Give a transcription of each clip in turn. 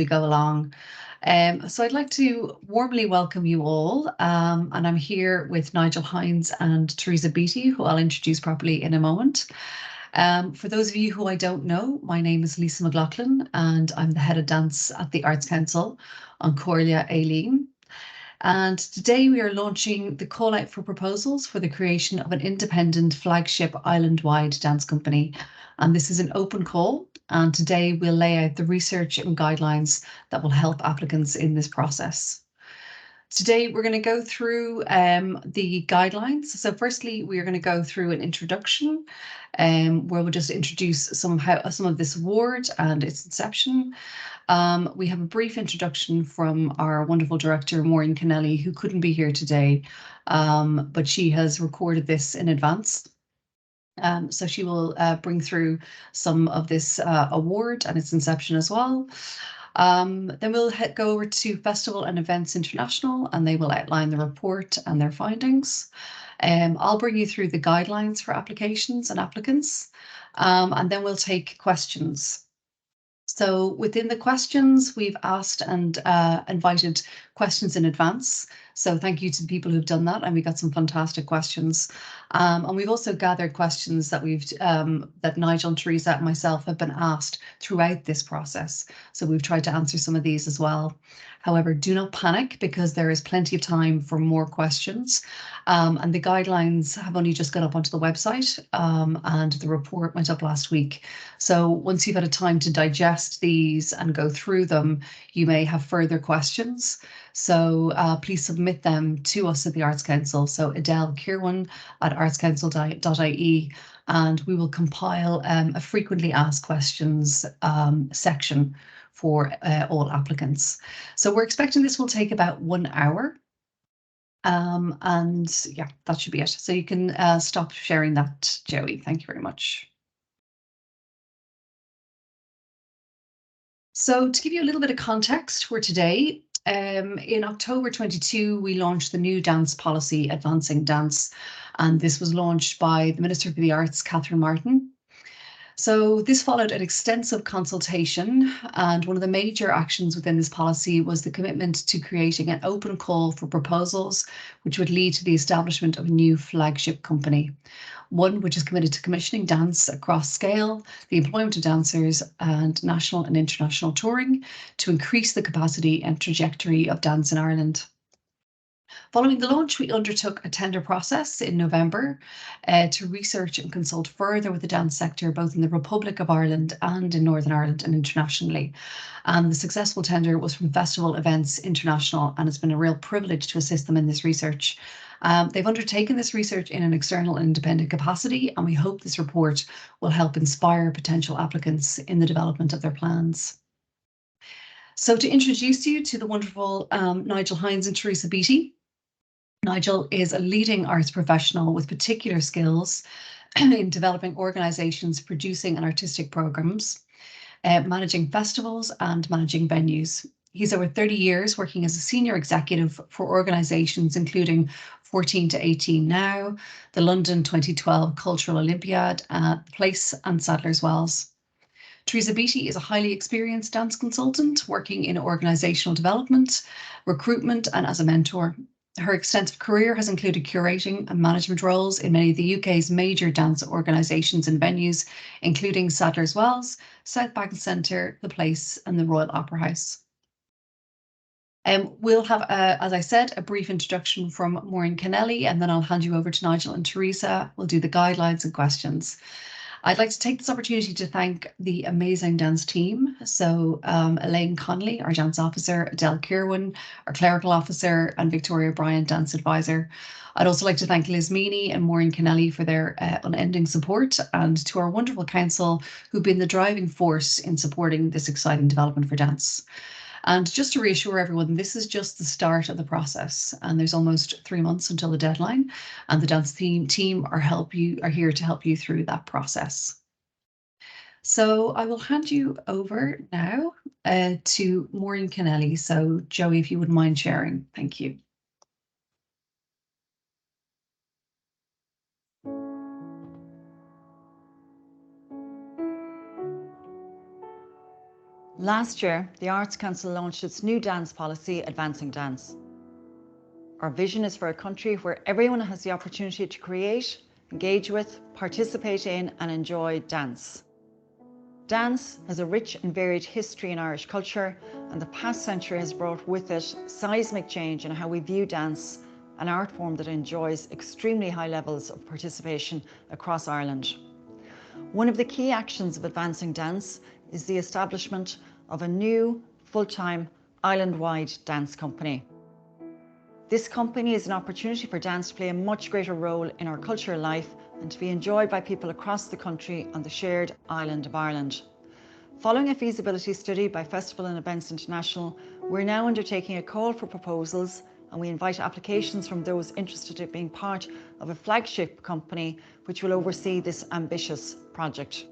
we go along. So I'd like to warmly welcome you all, and I'm here with Nigel Hines and Teresa Beattie, who I'll introduce properly in a moment. For those of you who I don't know, my name is Lisa McLaughlin, and I'm the head of dance at the Arts Council on Corlia Aileen. And today we are launching the call out for proposals for the creation of an independent flagship island-wide dance company. And this is an open call. And today we'll lay out the research and guidelines that will help applicants in this process. Today we're going to go through the guidelines. So firstly, we are going to go through an introduction where we'll just introduce some of this award and its inception. We have a brief introduction from our wonderful director, Maureen Kennelly, who couldn't be here today, but she has recorded this in advance. So she will bring through some of this award and its inception as well. Then we'll go over to Festival and Events International, and they will outline the report and their findings. I'll bring you through the guidelines for applications and applicants, and then we'll take questions. So within the questions, we've asked and invited questions in advance. So thank you to the people who've done that, and we got some fantastic questions. And we've also gathered questions that that Nigel and Teresa and myself have been asked throughout this process. So we've tried to answer some of these as well. However, do not panic because there is plenty of time for more questions. And the guidelines have only just got up onto the website, and the report went up last week. So once you've had a time to digest these and go through them, you may have further questions. So please submit them to us at the Arts Council. So Adele Kirwan at artscouncil.ie, and we will compile a frequently asked questions section for all applicants. So we're expecting this will take about 1 hour. And yeah, that should be it. So you can stop sharing that, Joey. Thank you very much. So to give you a little bit of context for today, in October 22, we launched the new dance policy, Advancing Dance, and this was launched by the Minister for the Arts, Catherine Martin. So this followed an extensive consultation, and one of the major actions within this policy was the commitment to creating an open call for proposals, which would lead to the establishment of a new flagship company, one which is committed to commissioning dance across scale, the employment of dancers, and national and international touring to increase the capacity and trajectory of dance in Ireland. Following the launch, we undertook a tender process in November to research and consult further with the dance sector, both in the Republic of Ireland and in Northern Ireland and internationally. And the successful tender was from Festival Events International, and it's been a real privilege to assist them in this research. They've undertaken this research in an external and independent capacity, and we hope this report will help inspire potential applicants in the development of their plans. So to introduce you to the wonderful Nigel Hines and Teresa Beattie. Nigel is a leading arts professional with particular skills in developing organisations, producing and artistic programmes, managing festivals and managing venues. He's over 30 years working as a senior executive for organisations including 14 to 18 Now, the London 2012 Cultural Olympiad, Place and Sadler's Wells. Teresa Beattie is a highly experienced dance consultant working in organisational development, recruitment and as a mentor. Her extensive career has included curating and management roles in many of the UK's major dance organisations and venues, including Sadler's Wells, South Bank Centre, The Place and the Royal Opera House. We'll have, as I said, a brief introduction from Maureen Kennelly, and then I'll hand you over to Nigel and Teresa. We'll do the guidelines and questions. I'd like to take this opportunity to thank the amazing dance team. So Elaine Connolly, our dance officer, Adele Kirwan, our clerical officer, and Victoria Bryant, dance advisor. I'd also like to thank Liz Meany and Maureen Kennelly for their unending support, and to our wonderful council who've been the driving force in supporting this exciting development for dance. And just to reassure everyone, this is just the start of the process, and there's almost 3 months until the deadline, and the dance team are here to help you through that process. So I will hand you over now to Maureen Kennelly. So Joey, if you wouldn't mind sharing, thank you. Last year, the Arts Council launched its new dance policy, Advancing Dance. Our vision is for a country where everyone has the opportunity to create, engage with, participate in and enjoy dance. Dance has a rich and varied history in Irish culture, and the past century has brought with it seismic change in how we view dance, an art form that enjoys extremely high levels of participation across Ireland. One of the key actions of Advancing Dance is the establishment of a new full-time island-wide dance company. This company is an opportunity for dance to play a much greater role in our cultural life and to be enjoyed by people across the country on the shared island of Ireland. Following a feasibility study by Festival and Events International, we're now undertaking a call for proposals, and we invite applications from those interested in being part of a flagship company which will oversee this ambitious project.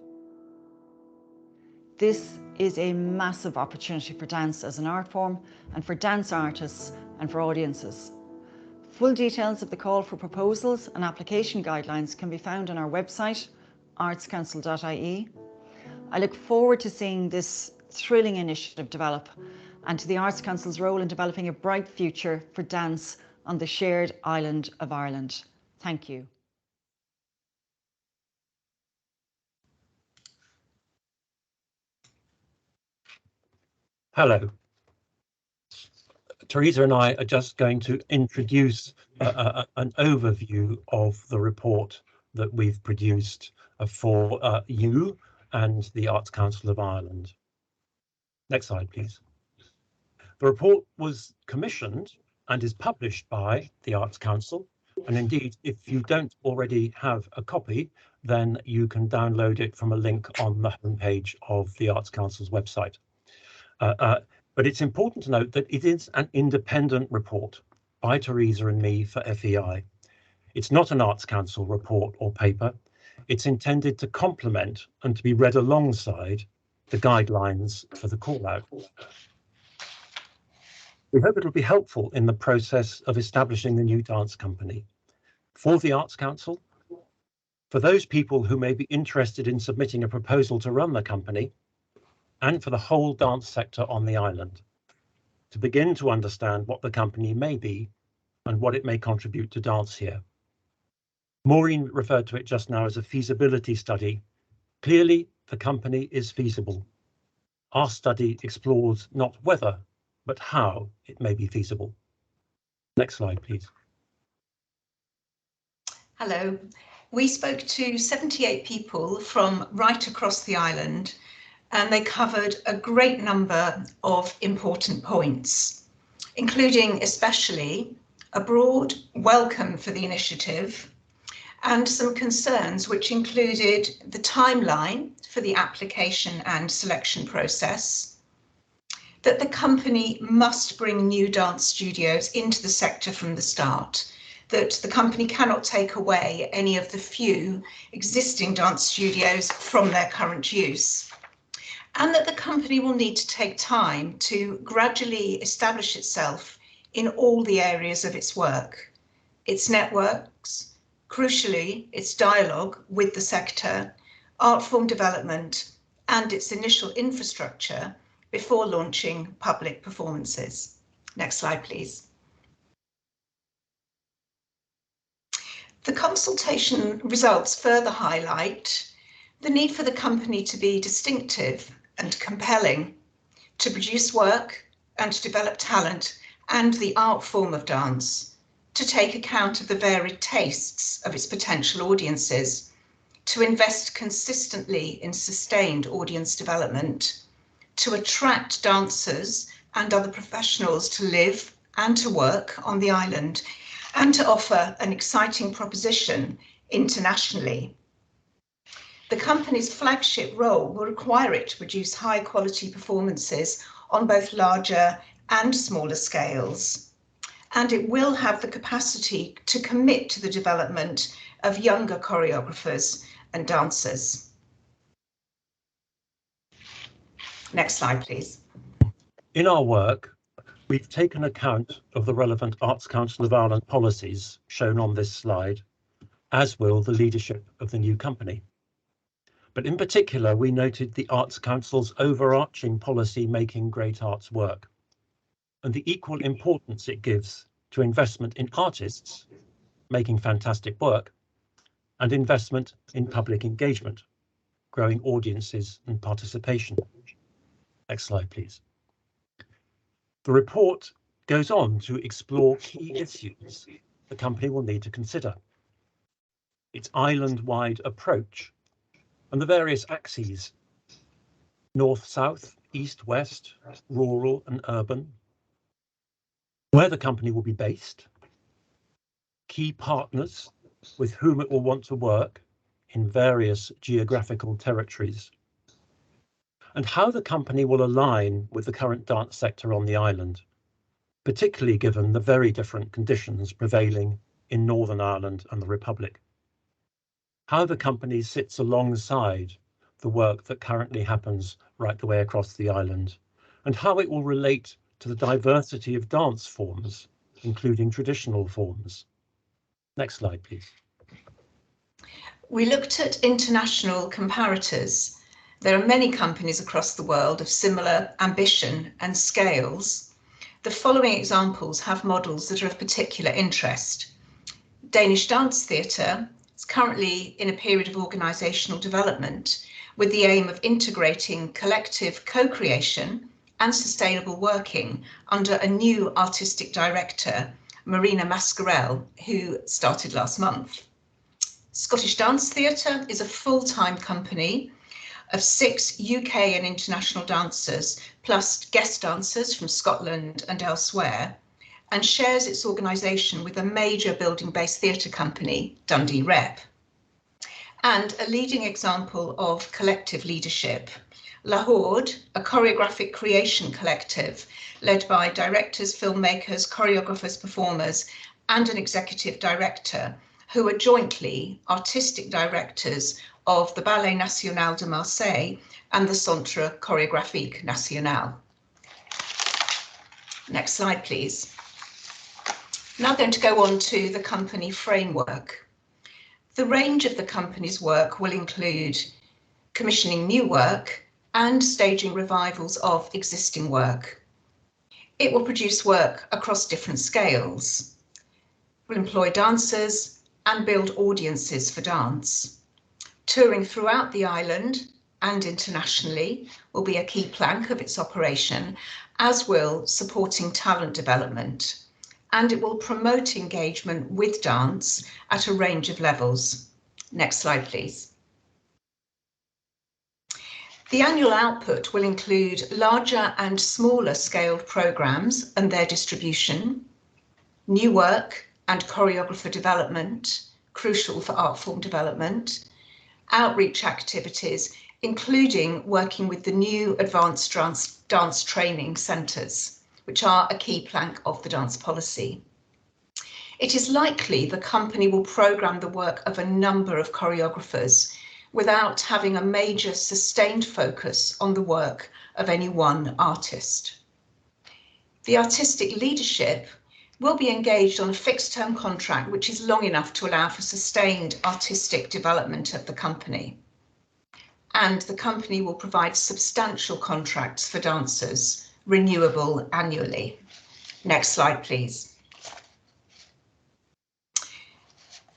This is a massive opportunity for dance as an art form and for dance artists and for audiences. Full details of the call for proposals and application guidelines can be found on our website, artscouncil.ie. I look forward to seeing this thrilling initiative develop and to the Arts Council's role in developing a bright future for dance on the shared island of Ireland. Thank you. Hello. Teresa and I are just going to introduce an overview of the report that we've produced for you and the Arts Council of Ireland. Next slide, please. The report was commissioned and is published by the Arts Council. And indeed, if you don't already have a copy, then you can download it from a link on the homepage of the Arts Council's website. But it's important to note that it is an independent report by Teresa and me for FEI. It's not an Arts Council report or paper. It's intended to complement and to be read alongside the guidelines for the call out. We hope it'll be helpful in the process of establishing the new dance company. For the Arts Council, for those people who may be interested in submitting a proposal to run the company, and for the whole dance sector on the island, to begin to understand what the company may be and what it may contribute to dance here. Maureen referred to it just now as a feasibility study. Clearly, the company is feasible. Our study explores not whether, but how it may be feasible. Next slide, please. Hello. We spoke to 78 people from right across the island, and they covered a great number of important points, including especially a broad welcome for the initiative and some concerns which included the timeline for the application and selection process, that the company must bring new dance studios into the sector from the start, that the company cannot take away any of the few existing dance studios from their current use, and that the company will need to take time to gradually establish itself in all the areas of its work, its networks, crucially, its dialogue with the sector, art form development, and its initial infrastructure before launching public performances. Next slide, please. The consultation results further highlight the need for the company to be distinctive and compelling, to produce work and to develop talent and the art form of dance, to take account of the varied tastes of its potential audiences, to invest consistently in sustained audience development, to attract dancers and other professionals to live and to work on the island, and to offer an exciting proposition internationally. The company's flagship role will require it to produce high quality performances on both larger and smaller scales. And it will have the capacity to commit to the development of younger choreographers and dancers. Next slide, please. In our work, we've taken account of the relevant Arts Council of Ireland policies shown on this slide, as will the leadership of the new company. But in particular, we noted the Arts Council's overarching policy making great arts work and the equal importance it gives to investment in artists making fantastic work and investment in public engagement, growing audiences and participation. Next slide, please. The report goes on to explore key issues the company will need to consider, its island-wide approach, and the various axes, north-south, east-west, rural and urban, where the company will be based, key partners with whom it will want to work in various geographical territories, and how the company will align with the current dance sector on the island, particularly given the very different conditions prevailing in Northern Ireland and the Republic. How the company sits alongside the work that currently happens right the way across the island, and how it will relate to the diversity of dance forms, including traditional forms. Next slide, please. We looked at international comparators. There are many companies across the world of similar ambition and scales. The following examples have models that are of particular interest. Danish Dance Theatre is currently in a period of organisational development with the aim of integrating collective co-creation and sustainable working under a new artistic director, Marina Mascarell, who started last month. Scottish Dance Theatre is a full-time company of 6 UK and international dancers, plus guest dancers from Scotland and elsewhere, and shares its organisation with a major building-based theatre company, Dundee Rep. And a leading example of collective leadership, La Horde, a choreographic creation collective led by directors, filmmakers, choreographers, performers, and an executive director, who are jointly artistic directors of the Ballet National de Marseille and the Centre Chorégraphique National. Next slide, please. Now going to go on to the company framework. The range of the company's work will include commissioning new work and staging revivals of existing work. It will produce work across different scales. It will employ dancers and build audiences for dance. Touring throughout the island and internationally will be a key plank of its operation, as will supporting talent development, and it will promote engagement with dance at a range of levels. Next slide, please. The annual output will include larger and smaller scaled programmes and their distribution, new work and choreographer development, crucial for art form development, outreach activities, including working with the new advanced dance training centres, which are a key plank of the dance policy. It is likely the company will programme the work of a number of choreographers without having a major sustained focus on the work of any one artist. The artistic leadership will be engaged on a fixed term contract which is long enough to allow for sustained artistic development of the company. And the company will provide substantial contracts for dancers, renewable annually. Next slide, please.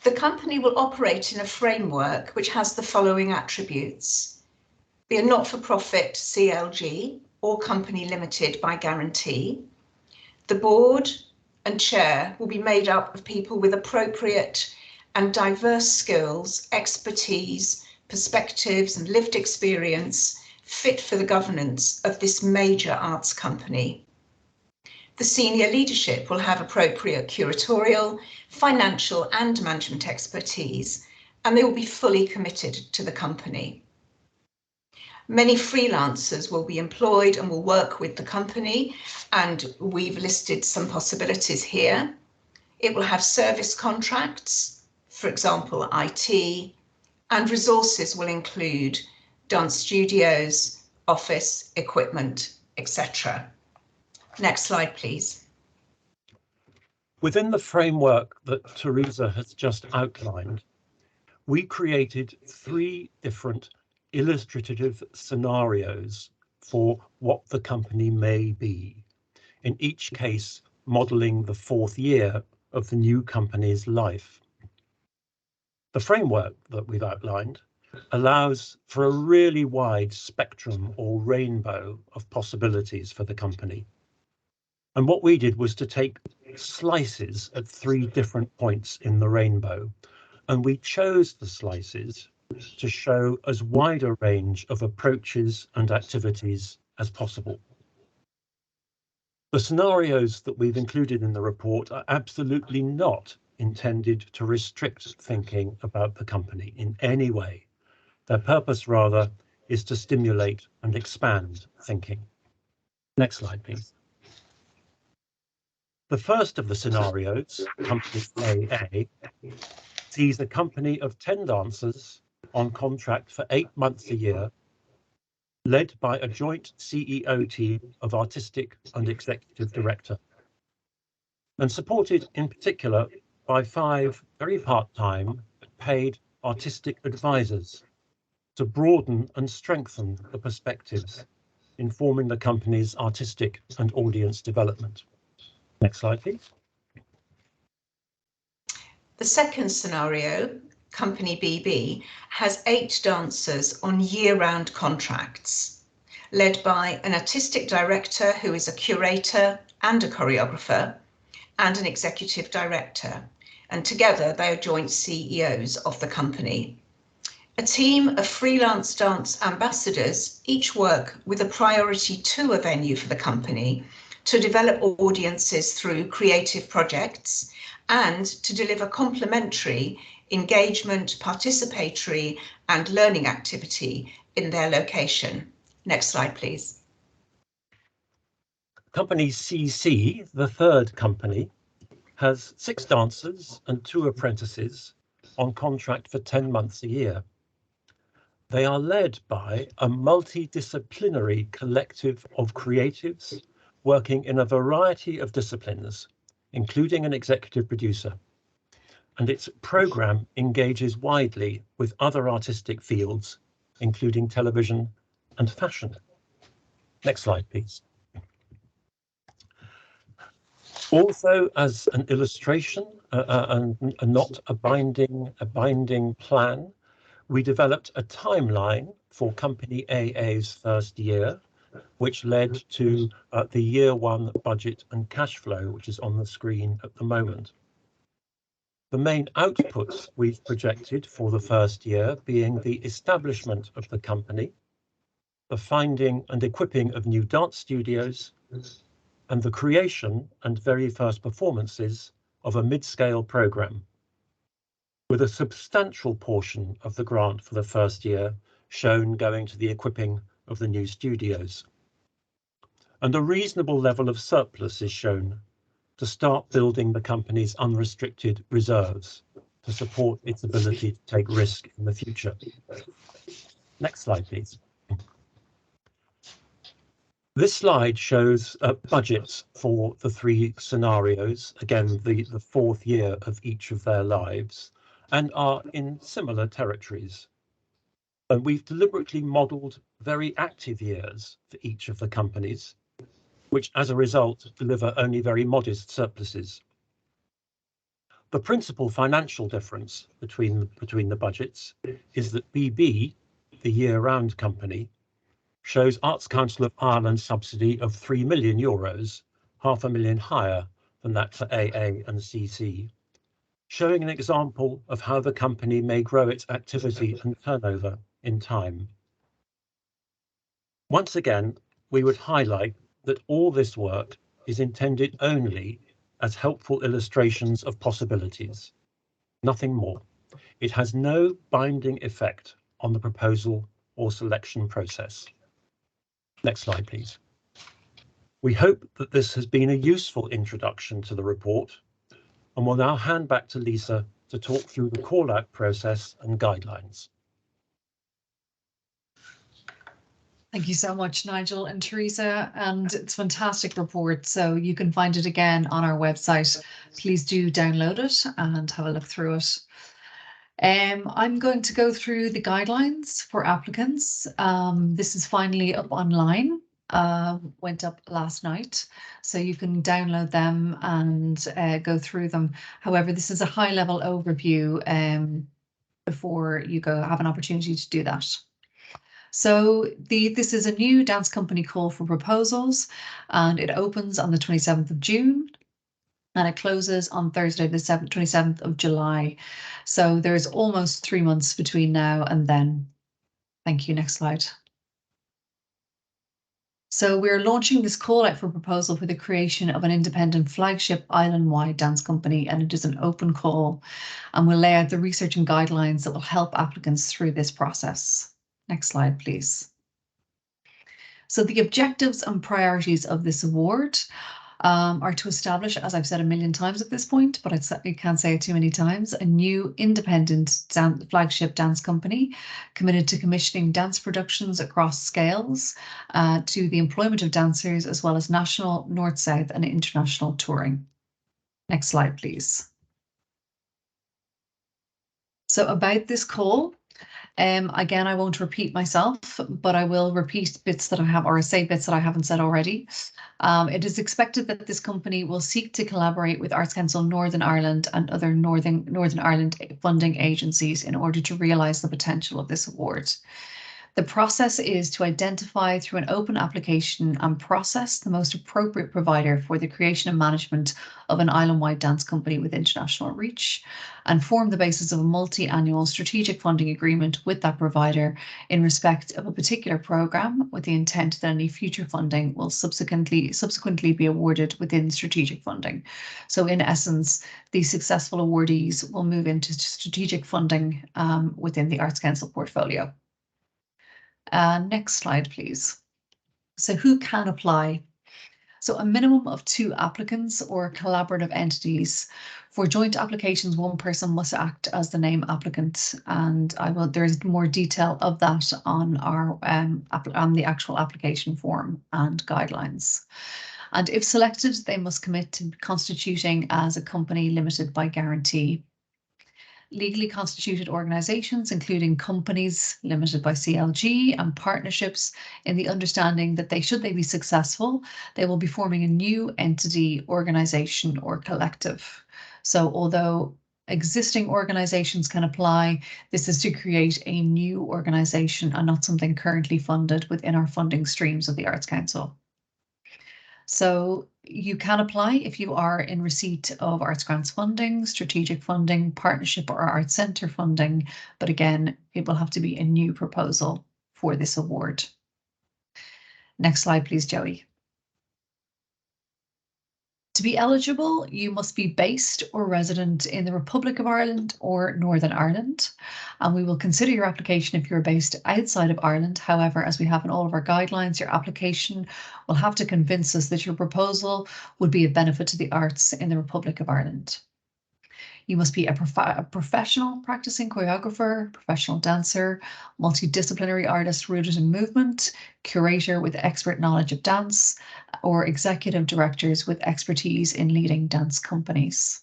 The company will operate in a framework which has the following attributes: be a not-for-profit CLG or company limited by guarantee. The board and chair will be made up of people with appropriate and diverse skills, expertise, perspectives and lived experience fit for the governance of this major arts company. The senior leadership will have appropriate curatorial, financial and management expertise, and they will be fully committed to the company. Many freelancers will be employed and will work with the company, and we've listed some possibilities here. It will have service contracts, for example, IT, and resources will include dance studios, office, equipment, etc. Next slide, please. Within the framework that Teresa has just outlined, we created 3 different illustrative scenarios for what the company may be, in each case modelling the 4th year of the new company's life. The framework that we've outlined allows for a really wide spectrum or rainbow of possibilities for the company. And what we did was to take slices at 3 different points in the rainbow, and we chose the slices to show as wide a range of approaches and activities as possible. The scenarios that we've included in the report are absolutely not intended to restrict thinking about the company in any way. Their purpose, rather, is to stimulate and expand thinking. Next slide, please. The first of the scenarios, Company AA, sees a company of 10 dancers on contract for 8 months a year, led by a joint CEO team of artistic and executive director, and supported in particular by 5 very part-time paid artistic advisors to broaden and strengthen the perspectives, informing the company's artistic and audience development. Next slide, please. The second scenario, Company BB, has 8 dancers on year-round contracts, led by an artistic director who is a curator and a choreographer, and an executive director, and together they are joint CEOs of the company. A team of freelance dance ambassadors each work with a priority to a venue for the company to develop audiences through creative projects and to deliver complementary engagement, participatory and learning activity in their location. Next slide, please. Company CC, the third company, has 6 dancers and 2 apprentices on contract for 10 months a year. They are led by a multidisciplinary collective of creatives working in a variety of disciplines, including an executive producer. And its programme engages widely with other artistic fields, including television and fashion. Next slide, please. Also, as an illustration and not a binding plan, we developed a timeline for Company AA's first year, which led to the year 1 budget and cash flow, which is on the screen at the moment. The main outputs we've projected for the first year being the establishment of the company, the finding and equipping of new dance studios, and the creation and very first performances of a mid-scale programme, with a substantial portion of the grant for the first year shown going to the equipping of the new studios. And a reasonable level of surplus is shown to start building the company's unrestricted reserves to support its ability to take risk in the future. Next slide, please. This slide shows budgets for the 3 scenarios, again, the 4th year of each of their lives, and are in similar territories. And we've deliberately modelled very active years for each of the companies, which as a result deliver only very modest surpluses. The principal financial difference between the budgets is that BB, the year-round company, shows Arts Council of Ireland subsidy of €3 million, £500,000 higher than that for AA and CC, showing an example of how the company may grow its activity and turnover in time. Once again, we would highlight that all this work is intended only as helpful illustrations of possibilities, nothing more. It has no binding effect on the proposal or selection process. Next slide, please. We hope that this has been a useful introduction to the report, and will now hand back to Lisa to talk through the call-out process and guidelines. Thank you so much, Nigel and Teresa, and it's a fantastic report, so you can find it again on our website. Please do download it and have a look through it. I'm going to go through the guidelines for applicants. This is finally up online, went up last night, so you can download them and go through them. However, this is a high-level overview before you go have an opportunity to do that. So this is a new dance company call for proposals, and it opens on the 27th of June. And it closes on Thursday, the 27th of July. So there's almost 3 months between now and then. Thank you. Next slide. So we're launching this call out for proposal for the creation of an independent flagship island-wide dance company, and it is an open call. And we'll lay out the research and guidelines that will help applicants through this process. Next slide, please. So the objectives and priorities of this award are to establish, as I've said a million times at this point, but I certainly can't say it too many times, a new independent flagship dance company committed to commissioning dance productions across scales, to the employment of dancers, as well as national, north-south and international touring. Next slide, please. So about this call, again, I won't repeat myself, but I will repeat bits that I have, or say bits that I haven't said already. It is expected that this company will seek to collaborate with Arts Council Northern Ireland and other Northern Ireland funding agencies in order to realise the potential of this award. The process is to identify through an open application and process the most appropriate provider for the creation and management of an island-wide dance company with international reach, and form the basis of a multi-annual strategic funding agreement with that provider in respect of a particular programme, with the intent that any future funding will subsequently be awarded within strategic funding. So in essence, the successful awardees will move into strategic funding within the Arts Council portfolio. Next slide, please. So who can apply? So a minimum of 2 applicants or collaborative entities. For joint applications, 1 person must act as the name applicant, and there's more detail of that on our on the actual application form and guidelines. And if selected, they must commit to constituting as a company limited by guarantee. Legally constituted organisations, including companies limited by CLG and partnerships, in the understanding that should they be successful, they will be forming a new entity, organisation or collective. So although existing organisations can apply, this is to create a new organisation and not something currently funded within our funding streams of the Arts Council. So you can apply if you are in receipt of Arts Grants funding, strategic funding, partnership or Arts Centre funding, but again, it will have to be a new proposal for this award. Next slide, please, Joey. To be eligible, you must be based or resident in the Republic of Ireland or Northern Ireland, and we will consider your application if you're based outside of Ireland. However, as we have in all of our guidelines, your application will have to convince us that your proposal would be of benefit to the arts in the Republic of Ireland. You must be a professional practicing choreographer, professional dancer, multidisciplinary artist rooted in movement, curator with expert knowledge of dance, or executive directors with expertise in leading dance companies.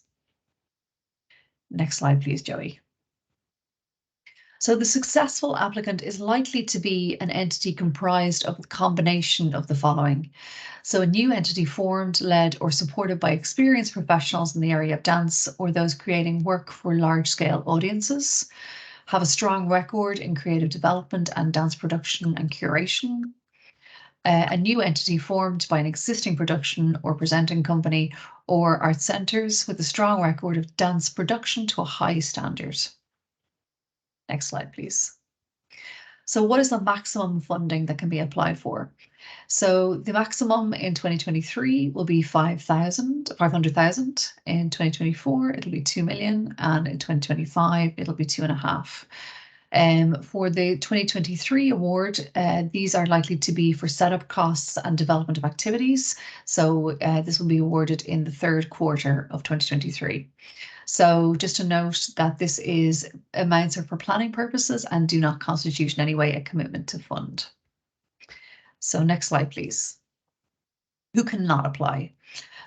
Next slide, please, Joey. So the successful applicant is likely to be an entity comprised of a combination of the following. So a new entity formed, led or supported by experienced professionals in the area of dance or those creating work for large-scale audiences, have a strong record in creative development and dance production and curation. A new entity formed by an existing production or presenting company or art centres with a strong record of dance production to a high standard. Next slide, please. So what is the maximum funding that can be applied for? So the maximum in 2023 will be 500,000. In 2024, it'll be 2 million, and in 2025, it'll be 2.5. For the 2023 award, these are likely to be for setup costs and development of activities. So this will be awarded in the 3rd quarter of 2023. So just to note that this is amounts are for planning purposes and do not constitute in any way a commitment to fund. So next slide, please. Who cannot apply?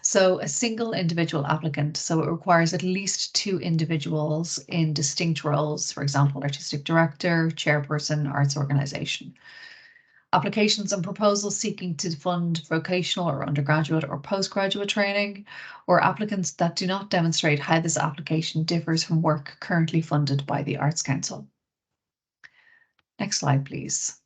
So a single individual applicant, so it requires at least 2 individuals in distinct roles, for example, artistic director, chairperson, arts organisation. Applications and proposals seeking to fund vocational or undergraduate or postgraduate training, or applicants that do not demonstrate how this application differs from work currently funded by the Arts Council. Next slide, please.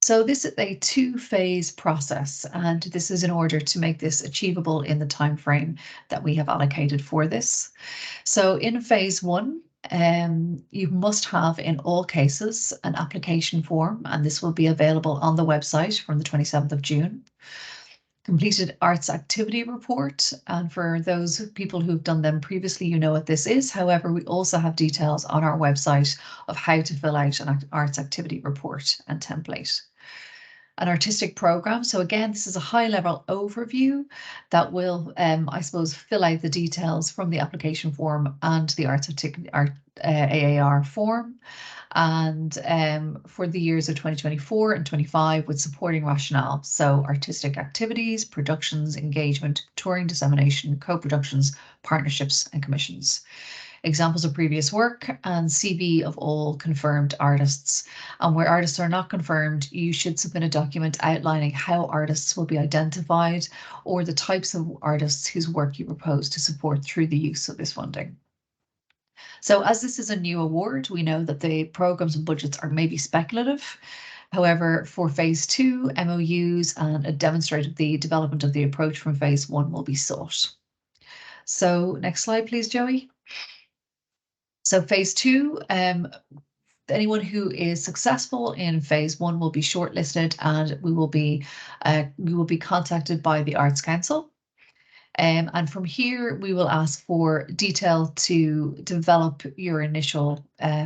So this is a 2-phase process, and this is in order to make this achievable in the time frame that we have allocated for this. So in phase 1, you must have in all cases an application form, and this will be available on the website from the 27th of June. Completed arts activity report, and for those people who've done them previously, you know what this is. However, we also have details on our website of how to fill out an arts activity report and template. An artistic program. So again, this is a high-level overview that will, I suppose, fill out the details from the application form and the AAR form. And for the years of 2024 and 25 with supporting rationale. So artistic activities, productions, engagement, touring, dissemination, co-productions, partnerships and commissions. Examples of previous work and CV of all confirmed artists. And where artists are not confirmed, you should submit a document outlining how artists will be identified or the types of artists whose work you propose to support through the use of this funding. So as this is a new award, we know that the programs and budgets are maybe speculative. However, for phase 2, MOUs and a demonstrated the development of the approach from phase 1 will be sought. So next slide, please, Joey. So phase 2, anyone who is successful in phase 1 will be shortlisted, and we will be contacted by the Arts Council. And from here, we will ask for detail to develop your initial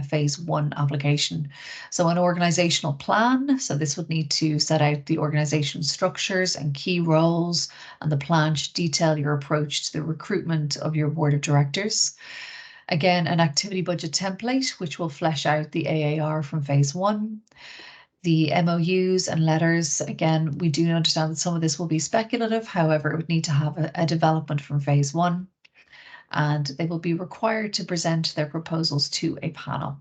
phase 1 application. So an organisational plan. So this would need to set out the organisation structures and key roles, and the plan should detail your approach to the recruitment of your board of directors. Again, an activity budget template, which will flesh out the AAR from phase 1. The MOUs and letters, again, we do understand that some of this will be speculative. However, it would need to have a development from phase 1, and they will be required to present their proposals to a panel.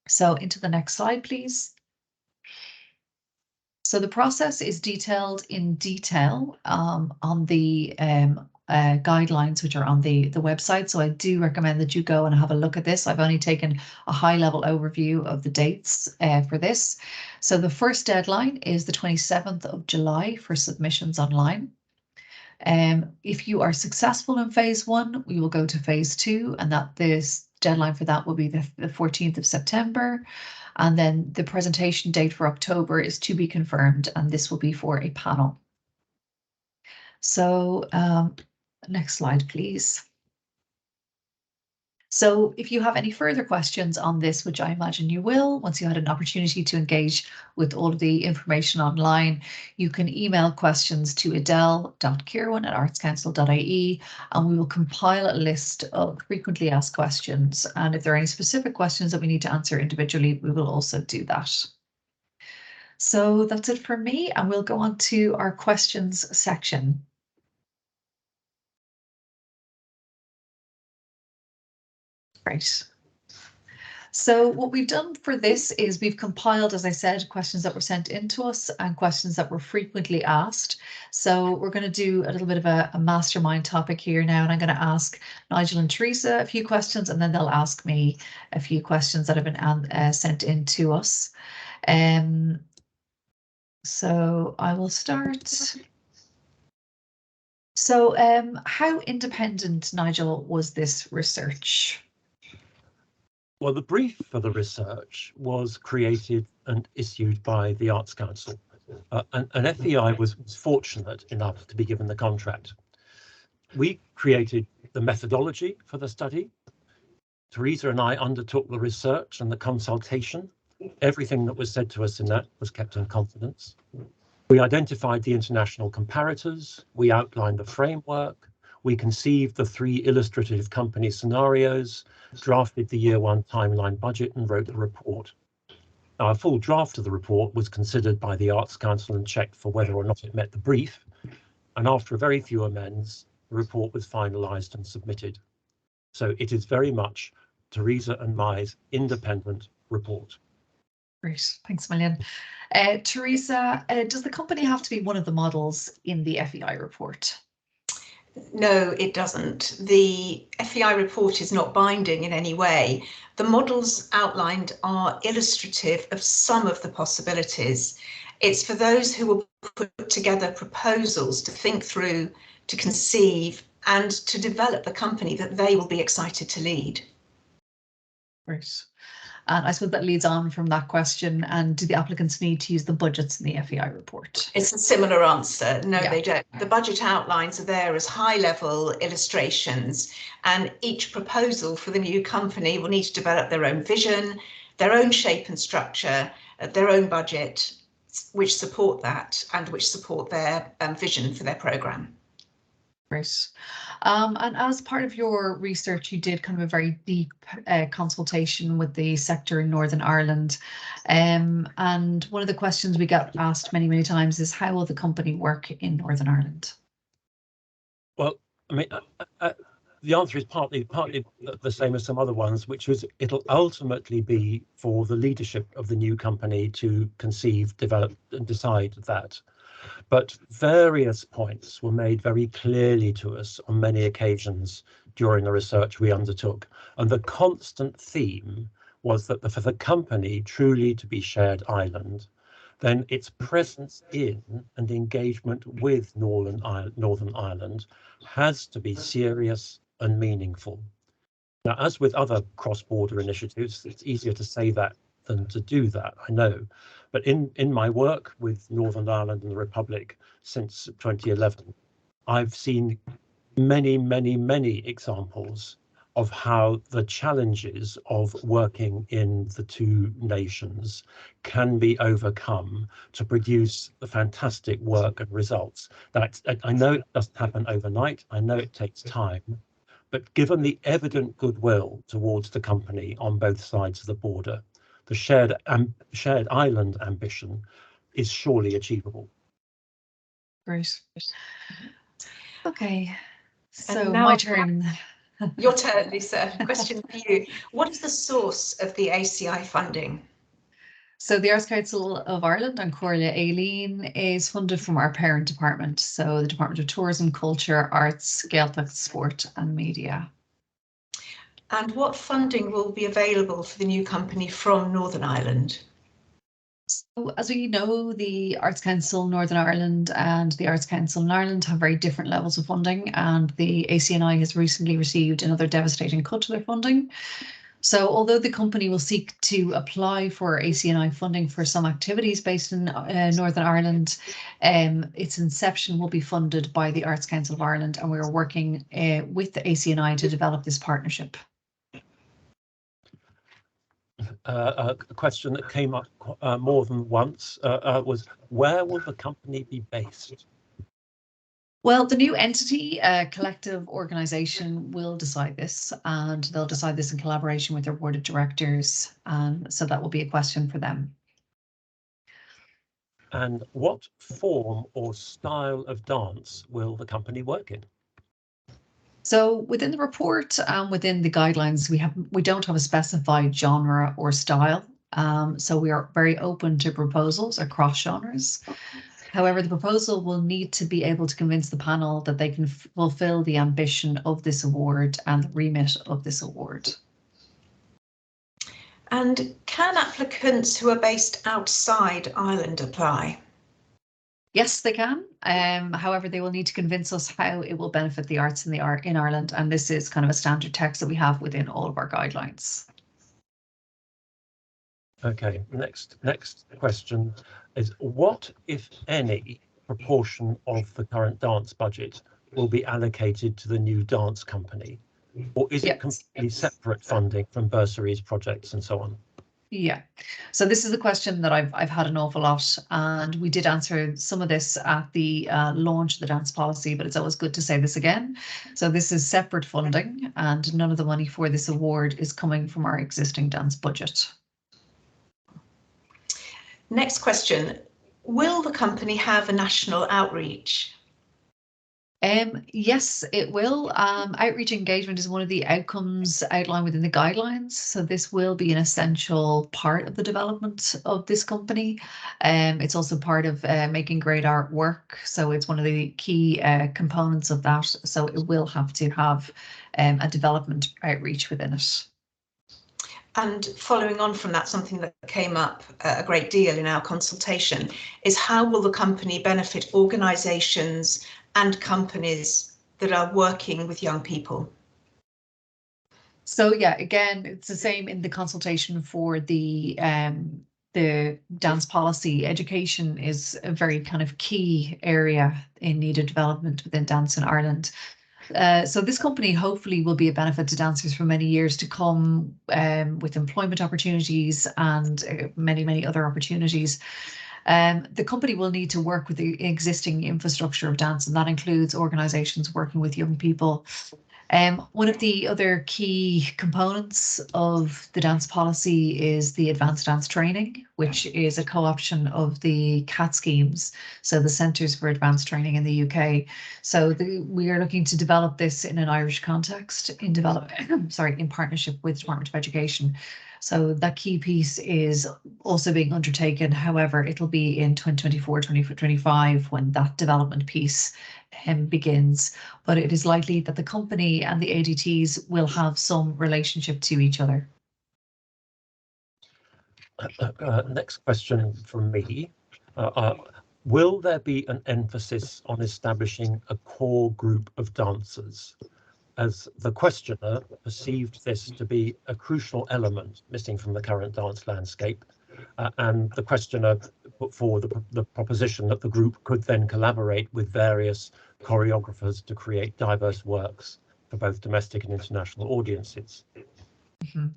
So into the next slide, please. So the process is detailed in detail on the guidelines which are on the website. So I do recommend that you go and have a look at this. I've only taken a high-level overview of the dates for this. So the first deadline is the 27th of July for submissions online. If you are successful in phase 1, we will go to phase 2, and that this deadline for that will be the 14th of September. And then the presentation date for October is to be confirmed, and this will be for a panel. So next slide, please. So if you have any further questions on this, which I imagine you will, once you had an opportunity to engage with all of the information online, you can email questions to adele.kirwan@artscouncil.ie, and we will compile a list of frequently asked questions. And if there are any specific questions that we need to answer individually, we will also do that. So that's it for me, and we'll go on to our questions section. Great. So what we've done for this is we've compiled, as I said, questions that were sent in to us and questions that were frequently asked. So we're going to do a little bit of a mastermind topic here now, and I'm going to ask Nigel and Teresa a few questions, and then they'll ask me a few questions that have been sent in to us. So I will start. So how independent, Nigel, was this research? Well, the brief for the research was created and issued by the Arts Council, and FEI was fortunate enough to be given the contract. We created the methodology for the study. Teresa and I undertook the research and the consultation. Everything that was said to us in that was kept in confidence. We identified the international comparators. We outlined the framework. We conceived the 3 illustrative company scenarios, drafted the year 1 timeline budget, and wrote the report. Now, a full draft of the report was considered by the Arts Council and checked for whether or not it met the brief. and after a very few amends, the report was finalised and submitted. So it is very much Teresa and my independent report. Great, thanks a million. Teresa, does the company have to be one of the models in the FEI report? No, it doesn't. The FEI report is not binding in any way. The models outlined are illustrative of some of the possibilities. It's for those who will put together proposals to think through, to conceive, and to develop the company that they will be excited to lead. Great. And I suppose that leads on from that question. And do the applicants need to use the budgets in the FEI report? It's a similar answer. No, Yeah. they don't. The budget outlines are there as high-level illustrations, and each proposal for the new company will need to develop their own vision, their own shape and structure, their own budget, which support that and which support their vision for their programme. Great. And as part of your research, you did kind of a very deep consultation with the sector in Northern Ireland. And one of the questions we get asked many, many times is, how will the company work in Northern Ireland? Well, I mean, the answer is partly the same as some other ones, which is it'll ultimately be for the leadership of the new company to conceive, develop and decide that. But various points were made very clearly to us on many occasions during the research we undertook. And the constant theme was that for the company truly to be shared island, then its presence in and engagement with Northern Ireland has to be serious and meaningful. Now, as with other cross-border initiatives, it's easier to say that than to do that, I know. But in my work with Northern Ireland and the Republic since 2011, I've seen many, many, many examples of how the challenges of working in the two nations can be overcome to produce the fantastic work and results. I know it doesn't happen overnight. I know it takes time. But given the evident goodwill towards the company on both sides of the border, the shared island ambition is surely achievable. Great. Okay, so And now my turn. Your turn, Lisa. Question for you. What is the source of the ACI funding? So the Arts Council of Ireland and Comhairle Aileen is funded from our parent department. So the Department of Tourism, Culture, Arts, Gaeltacht, Sport and Media. And what funding will be available for the new company from Northern Ireland? So as we know, the Arts Council Northern Ireland and the Arts Council in Ireland have very different levels of funding, and the ACNI has recently received another devastating cut to their funding. So although the company will seek to apply for ACNI funding for some activities based in Northern Ireland, its inception will be funded by the Arts Council of Ireland, and we are working with the ACNI to develop this partnership. A question that came up more than once was, where will the company be based? Well, the new entity, collective organisation, will decide this, and they'll decide this in collaboration with their board of directors. So that will be a question for them. And what form or style of dance will the company work in? So within the report, within the guidelines, we don't have a specified genre or style. So we are very open to proposals across genres. However, the proposal will need to be able to convince the panel that they can fulfill the ambition of this award and the remit of this award. And can applicants who are based outside Ireland apply? Yes, they can. However, they will need to convince us how it will benefit the arts in Ireland, and this is kind of a standard text that we have within all of our guidelines. Okay, next question is, what, if any, proportion of the current dance budget will be allocated to the new dance company? Or is it completely separate funding from bursaries, projects and so on? Yeah, so this is a question that I've had an awful lot, and we did answer some of this at the launch of the dance policy, but it's always good to say this again. So this is separate funding, and none of the money for this award is coming from our existing dance budget. Next question. Will the company have a national outreach? Yes, it will. Outreach engagement is one of the outcomes outlined within the guidelines. So this will be an essential part of the development of this company. It's also part of making great artwork. So it's one of the key components of that. So it will have to have a development outreach within it. And following on from that, something that came up a great deal in our consultation is how will the company benefit organisations and companies that are working with young people? So yeah, again, it's the same in the consultation for the dance policy. Education is a very kind of key area in need of development within dance in Ireland. So this company hopefully will be a benefit to dancers for many years to come, with employment opportunities and many, many other opportunities. The company will need to work with the existing infrastructure of dance, and that includes organisations working with young people. One of the other key components of the dance policy is the advanced dance training, which is a co-option of the CAT schemes, so the Centres for Advanced Training in the UK. So we are looking to develop this in an Irish context in partnership with Department of Education. So that key piece is also being undertaken. However, it'll be in 2024, 2025 when that development piece begins, but it is likely that the company and the ADTs will have some relationship to each other. Next question from me. Will there be an emphasis on establishing a core group of dancers, as the questioner perceived this to be a crucial element missing from the current dance landscape? And the questioner put forward the proposition that the group could then collaborate with various choreographers to create diverse works for both domestic and international audiences. Mm-hmm.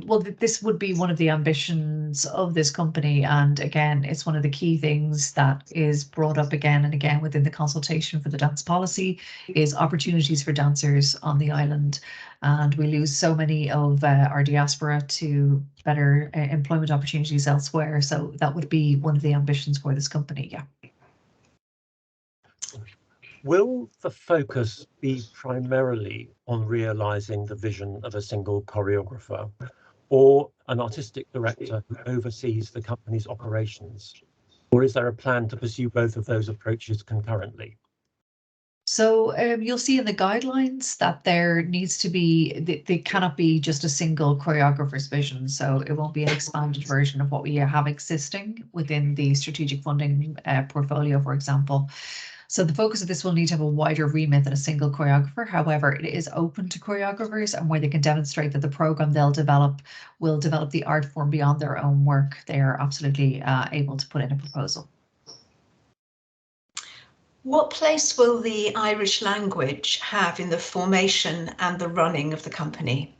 Well, this would be one of the ambitions of this company. And again, it's one of the key things that is brought up again and again within the consultation for the dance policy is opportunities for dancers on the island. And we lose so many of our diaspora to better employment opportunities elsewhere. So that would be one of the ambitions for this company, yeah. Will the focus be primarily on realizing the vision of a single choreographer or an artistic director who oversees the company's operations? Or is there a plan to pursue both of those approaches concurrently? So you'll see in the guidelines that there needs to be, they cannot be just a single choreographer's vision. So it won't be an expanded version of what we have existing within the strategic funding portfolio, for example. So the focus of this will need to have a wider remit than a single choreographer. However, it is open to choreographers, and where they can demonstrate that the program they'll develop will develop the art form beyond their own work, they are absolutely able to put in a proposal. What place will the Irish language have in the formation and the running of the company?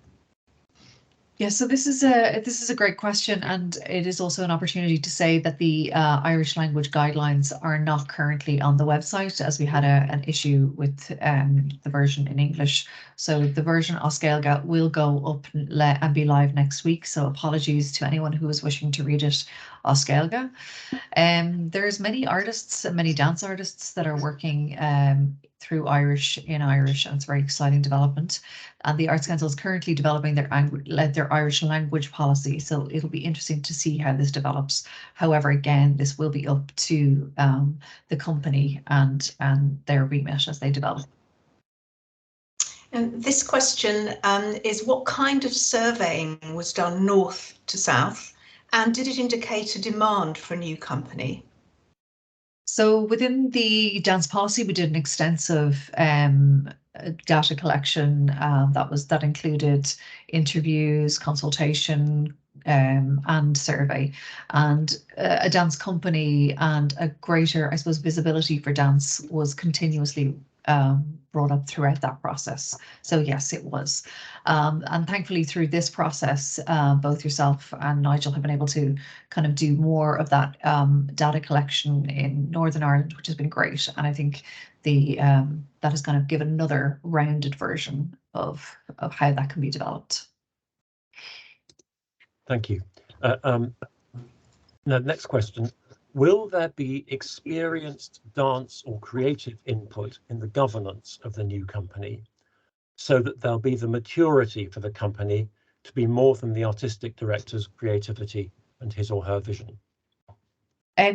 Yeah, so this is a great question, and it is also an opportunity to say that the Irish language guidelines are not currently on the website, as we had an issue with the version in English. So the version Oscailga will go up and be live next week. So apologies to anyone who is wishing to read it Oscailga. There's many artists and many dance artists that are working through Irish, and it's a very exciting development. And the Arts Council is currently developing their Irish language policy, so it'll be interesting to see how this develops. However, again, this will be up to the company and their remit as they develop. And this question is, what kind of surveying was done north to south, and did it indicate a demand for a new company? So within the dance policy, we did an extensive data collection that included interviews, consultation, and survey, and a dance company and a greater, I suppose, visibility for dance was continuously brought up throughout that process. So yes, it was. And thankfully through this process, both yourself and Nigel have been able to kind of do more of that data collection in Northern Ireland, which has been great. And I think that has kind of given another rounded version of how that can be developed. Thank you. Now, next question. Will there be experienced dance or creative input in the governance of the new company, so that there'll be the maturity for the company to be more than the artistic director's creativity and his or her vision?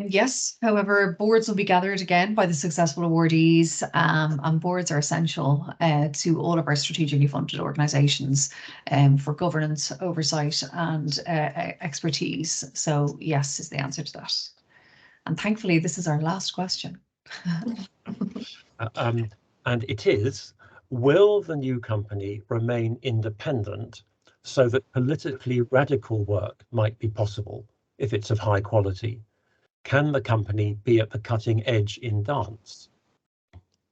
Yes, however, boards will be gathered again by the successful awardees, and boards are essential to all of our strategically funded organisations for governance, oversight and expertise. So yes is the answer to that. And thankfully, this is our last question. And it is, will the new company remain independent so that politically radical work might be possible if it's of high quality? Can the company be at the cutting edge in dance?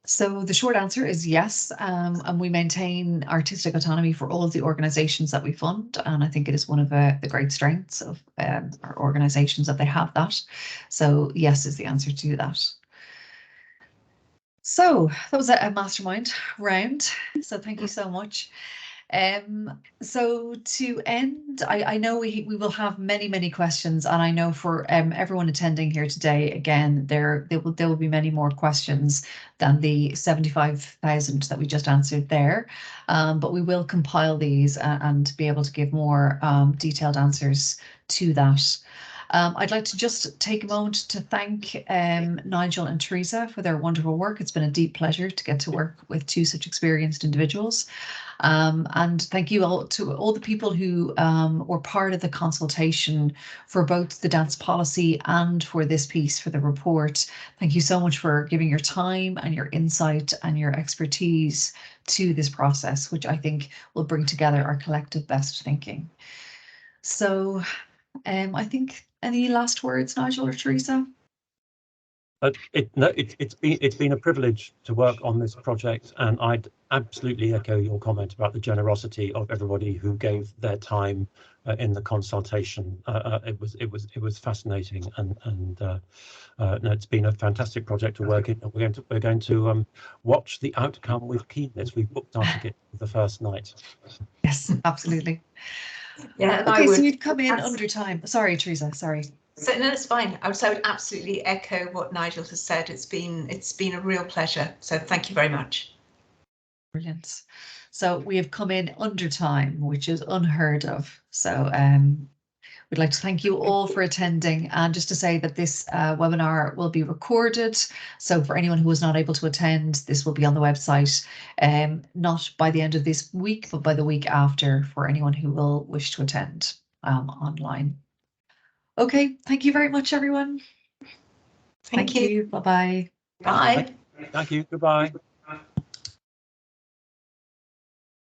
So the short answer is yes, and we maintain artistic autonomy for all of the organisations that we fund, and I think it is one of the great strengths of our organisations that they have that. So yes is the answer to that. So that was a mastermind round. So thank you so much. So to end, I know we will have many questions, and I know for everyone attending here today, again, there will be many more questions than the 75,000 that we just answered there. But we will compile these and be able to give more detailed answers to that. I'd like to just take a moment to thank Nigel and Teresa for their wonderful work. It's been a deep pleasure to get to work with two such experienced individuals. And thank you all to all the people who were part of the consultation for both the dance policy and for this piece for the report. Thank you so much for giving your time and your insight and your expertise to this process, which I think will bring together our collective best thinking. So I think, any last words, Nigel or Teresa? It's been a privilege to work on this project, and I'd absolutely echo your comment about the generosity of everybody who gave their time in the consultation. It was fascinating, and no, it's been a fantastic project to work in. We're going to watch the outcome with keenness. We've booked our ticket for the first night. Yes, absolutely. Yeah. Okay, so we've come in under time. Sorry, Teresa. Sorry. So no, it's fine. I would absolutely echo what Nigel has said. It's been a real pleasure. So thank you very much. Brilliant. So we have come in under time, which is unheard of. So we'd like to thank you all for attending, and just to say that this webinar will be recorded. So for anyone who was not able to attend, this will be on the website, not by the end of this week, but by the week after, for anyone who will wish to attend online. Okay, thank you very much, everyone. Thank you. Bye-bye. Bye. Thank you. Goodbye.